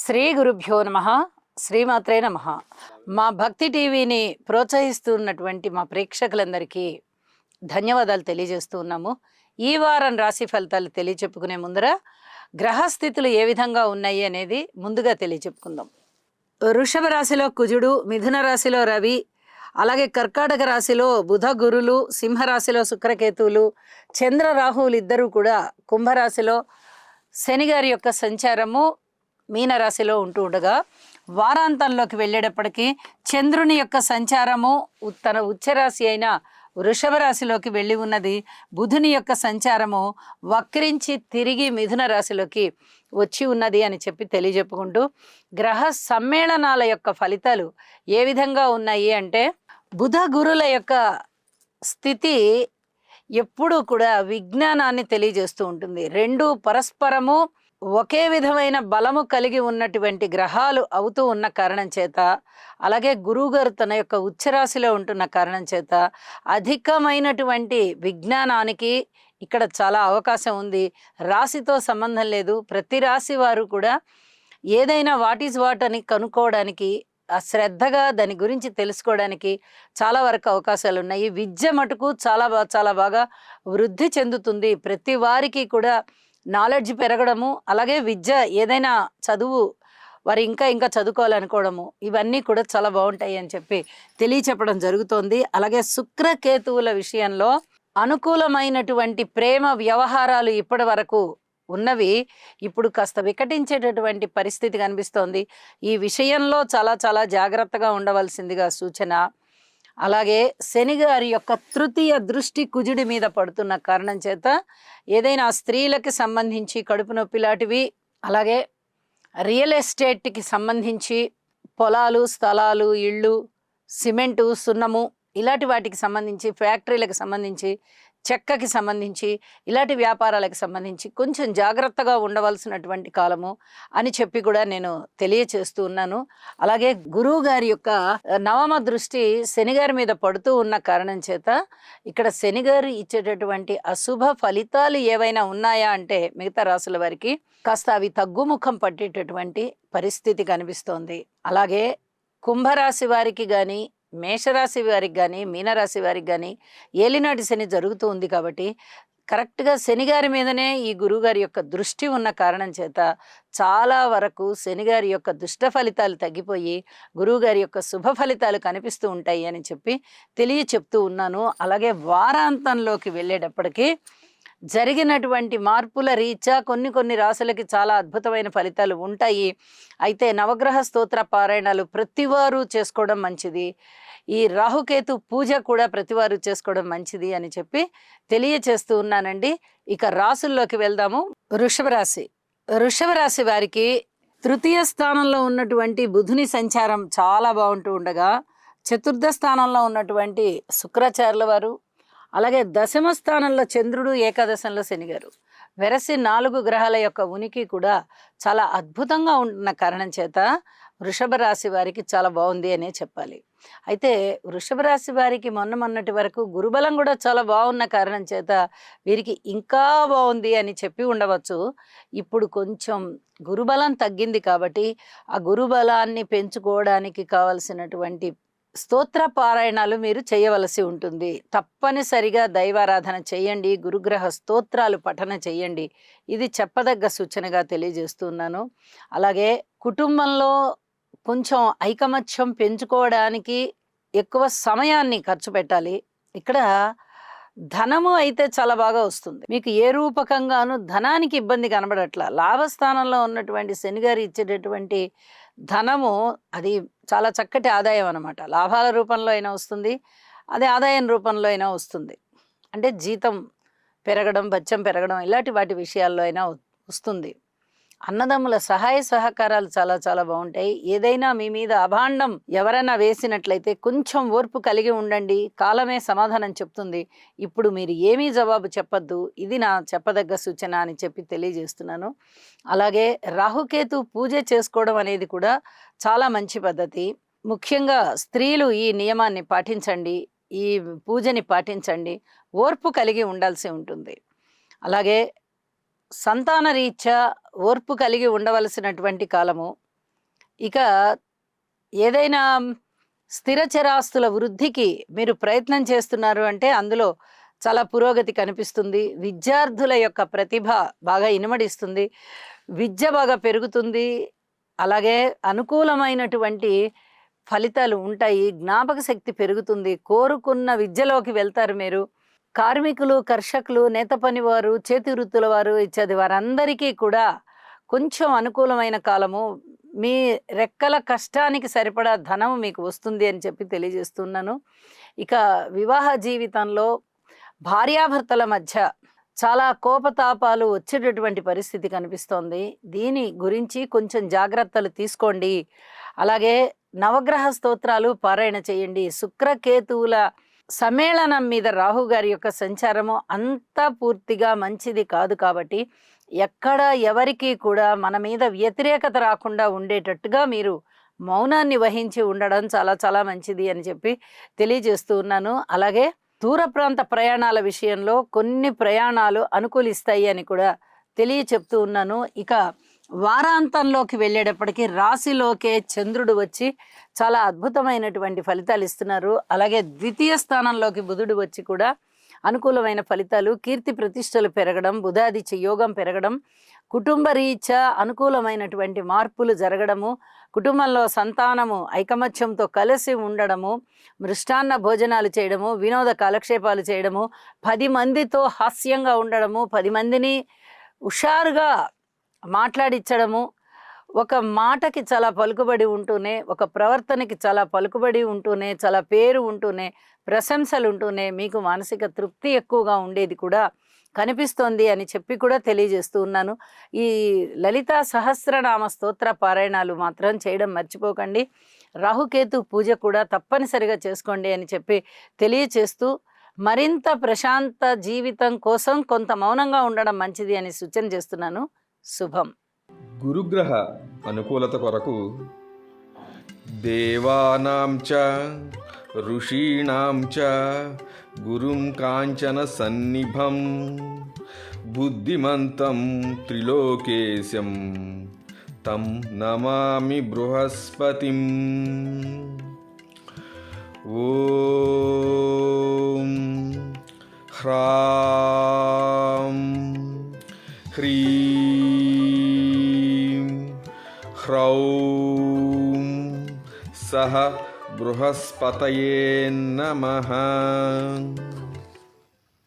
శ్రీ గురుభ్యో నమః. శ్రీమాత్రే నమః. మా భక్తి టీవీని ప్రోత్సహిస్తున్నటువంటి మా ప్రేక్షకులందరికీ ధన్యవాదాలు తెలియజేస్తూ ఉన్నాము. ఈ వారం రాశి ఫలితాలు తెలియచెప్పుకునే ముందర గ్రహస్థితులు ఏ విధంగా ఉన్నాయి అనేది ముందుగా తెలియచెప్పుకుందాం. వృషభ రాశిలో కుజుడు, మిథున రాశిలో రవి, అలాగే కర్కాటక రాశిలో బుధ గురులు, సింహరాశిలో శుక్రకేతువులు, చంద్ర రాహువులు ఇద్దరూ కూడా కుంభరాశిలో శని గారి యొక్క సంచారము మీనరాశిలో ఉంటూ ఉండగా, వారాంతంలోకి వెళ్ళేటప్పటికీ చంద్రుని యొక్క సంచారము తన ఉచ్చరాశి అయిన వృషభ రాశిలోకి వెళ్ళి ఉన్నది. బుధుని యొక్క సంచారము వక్రించి తిరిగి మిథున రాశిలోకి వచ్చి ఉన్నది అని చెప్పి తెలియజెప్పుకుంటూ, గ్రహ సమ్మేళనాల యొక్క ఫలితాలు ఏ విధంగా ఉన్నాయి అంటే, బుధ గురుల యొక్క స్థితి ఎప్పుడూ కూడా విజ్ఞానాన్ని తెలియజేస్తూ ఉంటుంది. రెండు పరస్పరము ఒకే విధమైన బలము కలిగి ఉన్నటువంటి గ్రహాలు అవుతూ ఉన్న కారణం చేత, అలాగే గురువుగారు తన యొక్క ఉచ్చరాశిలో ఉంటున్న కారణం చేత అధికమైనటువంటి విజ్ఞానానికి ఇక్కడ చాలా అవకాశం ఉంది. రాశితో సంబంధం లేదు. ప్రతి రాశి వారు కూడా ఏదైనా వాట్ ఈజ్ వాట్ అని కనుక్కోవడానికి, శ్రద్ధగా దాని గురించి తెలుసుకోవడానికి చాలా వరకు అవకాశాలు ఉన్నాయి. విద్య మటుకు చాలా బాగా వృద్ధి చెందుతుంది. ప్రతి వారికి కూడా నాలెడ్జ్ పెరగడము, అలాగే విద్య ఏదైనా చదువు వారు ఇంకా చదువుకోవాలనుకోవడము, ఇవన్నీ కూడా చాలా బాగుంటాయి అని చెప్పి తెలియచెప్పడం జరుగుతోంది. అలాగే శుక్రకేతువుల విషయంలో అనుకూలమైనటువంటి ప్రేమ వ్యవహారాలు ఇప్పటి వరకు ఉన్నవి ఇప్పుడు కాస్త వికటించేటటువంటి పరిస్థితి కనిపిస్తోంది. ఈ విషయంలో చాలా జాగ్రత్తగా ఉండవలసిందిగా సూచన. అలాగే శని గారి యొక్క తృతీయ దృష్టి కుజుడి మీద పడుతున్న కారణం చేత ఏదైనా స్త్రీలకి సంబంధించి కడుపు నొప్పి లాంటివి, అలాగే రియల్ ఎస్టేట్కి సంబంధించి పొలాలు, స్థలాలు, ఇళ్ళు, సిమెంటు, సున్నము ఇలాంటి వాటికి సంబంధించి, ఫ్యాక్టరీలకు సంబంధించి, చెక్కకి సంబంధించి, ఇలాంటి వ్యాపారాలకు సంబంధించి కొంచెం జాగ్రత్తగా ఉండవలసినటువంటి కాలము అని చెప్పి కూడా నేను తెలియచేస్తూ ఉన్నాను. అలాగే గురువు గారి యొక్క నవమ దృష్టి శని గారి మీద పడుతూ ఉన్న కారణం చేత ఇక్కడ శని గారు ఇచ్చేటటువంటి అశుభ ఫలితాలు ఏవైనా ఉన్నాయా అంటే మిగతా రాశుల వారికి కాస్త అవి తగ్గుముఖం పట్టేటటువంటి పరిస్థితి కనిపిస్తోంది. అలాగే కుంభరాశి వారికి కానీ, మేషరాశి వారికి కానీ, మీనరాశి వారికి కానీ ఏలినాటి శని జరుగుతూ ఉంది కాబట్టి కరెక్ట్గా శని గారి మీదనే ఈ గురువుగారి యొక్క దృష్టి ఉన్న కారణం చేత చాలా వరకు శని గారి యొక్క దుష్ట ఫలితాలు తగ్గిపోయి గురువుగారి యొక్క శుభ ఫలితాలు కనిపిస్తూ ఉంటాయి అని చెప్పి చెప్తూ ఉన్నాను. అలాగే వారాంతంలోకి వెళ్ళేటప్పటికీ జరిగినటువంటి మార్పుల రీత్యా కొన్ని రాశులకి చాలా అద్భుతమైన ఫలితాలు ఉంటాయి. అయితే నవగ్రహ స్తోత్ర పారాయణాలు ప్రతివారు చేసుకోవడం మంచిది. ఈ రాహుకేతు పూజ కూడా ప్రతివారు చేసుకోవడం మంచిది అని చెప్పి తెలియచేస్తూ ఉన్నానండి. ఇక రాశుల్లోకి వెళ్దాము. వృషభ రాశి వారికి తృతీయ స్థానంలో ఉన్నటువంటి బుధుని సంచారం చాలా బాగుంటూ ఉండగా, చతుర్థ స్థానంలో ఉన్నటువంటి శుక్రాచార్యుల వారు, అలాగే దశమ స్థానంలో చంద్రుడు, ఏకాదశంలో శనిగారు, వెరసి 4 గ్రహాల యొక్క ఉనికి కూడా చాలా అద్భుతంగా ఉన్న కారణం చేత వృషభ రాశి వారికి చాలా బాగుంది అనే చెప్పాలి. అయితే వృషభ రాశి వారికి మొన్నటి వరకు గురుబలం కూడా చాలా బాగున్న కారణం చేత వీరికి ఇంకా బాగుంది అని చెప్పి ఉండవచ్చు. ఇప్పుడు కొంచెం గురుబలం తగ్గింది కాబట్టి ఆ గురుబలాన్ని పెంచుకోవడానికి కావలసినటువంటి స్తోత్ర పారాయణాలు మీరు చేయవలసి ఉంటుంది. తప్పనిసరిగా దైవారాధన చేయండి, గురుగ్రహ స్తోత్రాలు పఠన చేయండి. ఇది చెప్పదగ్గ సూచనగా తెలియజేస్తున్నాను. అలాగే కుటుంబంలో కొంచెం ఐకమత్యం పెంచుకోవడానికి ఎక్కువ సమయాన్ని ఖర్చు పెట్టాలి. ఇక్కడ ధనము అయితే చాలా బాగా వస్తుంది. మీకు ఏ రూపకంగాను ధనానికి ఇబ్బంది కనబడట్లా. లాభస్థానంలో ఉన్నటువంటి శనిగారు ఇచ్చేటటువంటి ధనము అది చాలా చక్కటి ఆదాయం అన్నమాట. లాభాల రూపంలో అయినా వస్తుంది, అదే ఆదాయం రూపంలో అయినా వస్తుంది. అంటే జీతం పెరగడం, బత్యం పెరగడం ఇలాంటి వాటి విషయాల్లో అయినా వస్తుంది. అన్నదమ్ముల సహాయ సహకారాలు చాలా బాగుంటాయి. ఏదైనా మీ మీద అభాండం ఎవరైనా వేసినట్లయితే కొంచెం ఓర్పు కలిగి ఉండండి. కాలమే సమాధానం చెప్తుంది. ఇప్పుడు మీరు ఏమీ జవాబు చెప్పద్దు. ఇది నా చెప్పదగ్గ సూచన అని చెప్పి తెలియజేస్తున్నాను. అలాగే రాహుకేతు పూజ చేసుకోవడం అనేది కూడా చాలా మంచి పద్ధతి. ముఖ్యంగా స్త్రీలు ఈ నియమాన్ని పాటించండి, ఈ పూజని పాటించండి. ఓర్పు కలిగి ఉండాల్సి ఉంటుంది. అలాగే సంతాన రీత్యా ఓర్పు కలిగి ఉండవలసినటువంటి కాలము. ఇక ఏదైనా స్థిర చరాస్తుల వృద్ధికి మీరు ప్రయత్నం చేస్తున్నారు అంటే అందులో చాలా పురోగతి కనిపిస్తుంది. విద్యార్థుల యొక్క ప్రతిభ బాగా ఇనుమడిస్తుంది. విద్య బాగా పెరుగుతుంది. అలాగే అనుకూలమైనటువంటి ఫలితాలు ఉంటాయి. జ్ఞాపక శక్తి పెరుగుతుంది. కోరుకున్న విద్యలోకి వెళ్తారు మీరు. కార్మికులు, కర్షకులు, నేత పనివారు, చేతి వృత్తుల వారు ఇత్యాది వారందరికీ కూడా కొంచెం అనుకూలమైన కాలము. మీ రెక్కల కష్టానికి సరిపడా ధనం మీకు వస్తుంది అని చెప్పి తెలియజేస్తున్నాను. ఇక వివాహ జీవితంలో భార్యాభర్తల మధ్య చాలా కోపతాపాలు వచ్చేటటువంటి పరిస్థితి కనిపిస్తోంది. దీని గురించి కొంచెం జాగ్రత్తలు తీసుకోండి. అలాగే నవగ్రహ స్తోత్రాలు పారాయణ చేయండి. శుక్రకేతువుల సమ్మేళనం మీద రాహు గారి యొక్క సంచారము అంత పూర్తిగా మంచిది కాదు. కాబట్టి ఎక్కడ ఎవరికి కూడా మన మీద వ్యతిరేకత రాకుండా ఉండేటట్టుగా మీరు మౌనాన్ని వహించి ఉండడం చాలా చాలా మంచిది అని చెప్పి తెలియజేస్తూ ఉన్నాను. అలాగే దూర ప్రాంత ప్రయాణాల విషయంలో కొన్ని ప్రయాణాలు అనుకూలిస్తాయి అని కూడా చెప్తూ ఉన్నాను. ఇక వారాంతంలోకి వెళ్ళేటప్పటికీ రాశిలోకే చంద్రుడు వచ్చి చాలా అద్భుతమైనటువంటి ఫలితాలు ఇస్తున్నారు. అలాగే ద్వితీయ స్థానంలోకి బుధుడు వచ్చి కూడా అనుకూలమైన ఫలితాలు, కీర్తి ప్రతిష్టలు పెరగడం, బుధాదిత్య యోగం పెరగడం, కుటుంబ రీత్యా అనుకూలమైనటువంటి మార్పులు జరగడము, కుటుంబంలో సంతానము ఐకమత్యంతో కలిసి ఉండడము, మృష్టాన్న భోజనాలు చేయడము, వినోద కాలక్షేపాలు చేయడము, 10 మందితో హాస్యంగా ఉండడము, 10 మందిని హుషారుగా మాట్లాడించడము, ఒక మాటకి చాలా పలుకుబడి ఉంటూనే, ఒక ప్రవర్తనకి చాలా పలుకుబడి ఉంటూనే, చాలా పేరు ఉంటూనే, ప్రశంసలు ఉంటూనే మీకు మానసిక తృప్తి ఎక్కువగా ఉండేది కూడా కనిపిస్తోంది అని చెప్పి కూడా తెలియజేస్తూ ఉన్నాను. ఈ లలితా సహస్రనామ స్తోత్ర పారాయణాలు మాత్రం చేయడం మర్చిపోకండి. రాహుకేతు పూజ కూడా తప్పనిసరిగా చేసుకోండి అని చెప్పి తెలియచేస్తూ, మరింత ప్రశాంత జీవితం కోసం కొంత మౌనంగా ఉండడం మంచిది అని సూచన చేస్తున్నాను. శుభం. గురుగ్రహ అనుకూలత కొరకు దేవానాం చ ఋషీణాం చ గురుం కాంచన సన్నిభం బుద్ధిమంతం త్రిలోకేశం తం నమామి బృహస్పతిం. ఓం హ్రాం హ్రీం హ్రౌం సహ బృహస్పతయే నమః.